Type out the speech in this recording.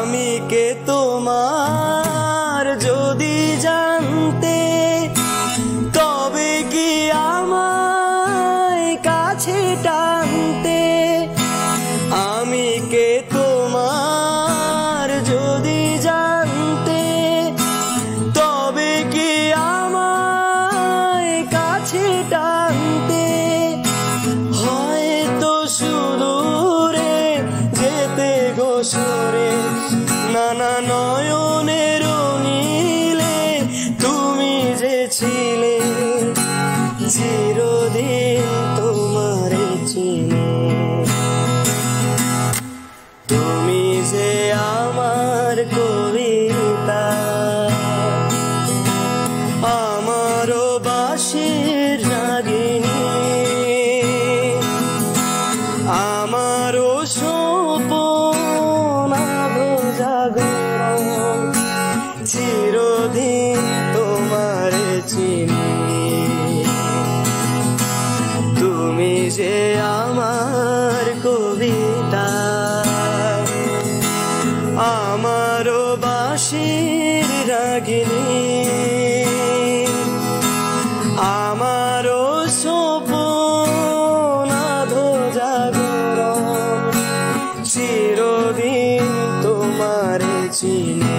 আমি কে তোমার যদি জানতে, তবে কি আমায় কাছে টানতে। আমি কে তোমার যদি জানতে, তবে কি আমায় কাছে টানতে। হয়তো সুদূরে যেতে গো সরে, নানা নয়নের নীলে তুমি যে ছিলে, চিরদিন তোমার চিনে। তুমি যে আমার কবিতা, আমারও বাঁশির রাগিনী, আমারও স্বপ্ন জাগরণ, চিরদিন তোমার চিনি। তুমি যে আমার কবিতা, আমারও বাঁশির রাগিনী, আমারও স্বপ্ন জাগরণ, চিরদিন তোমার চিনি।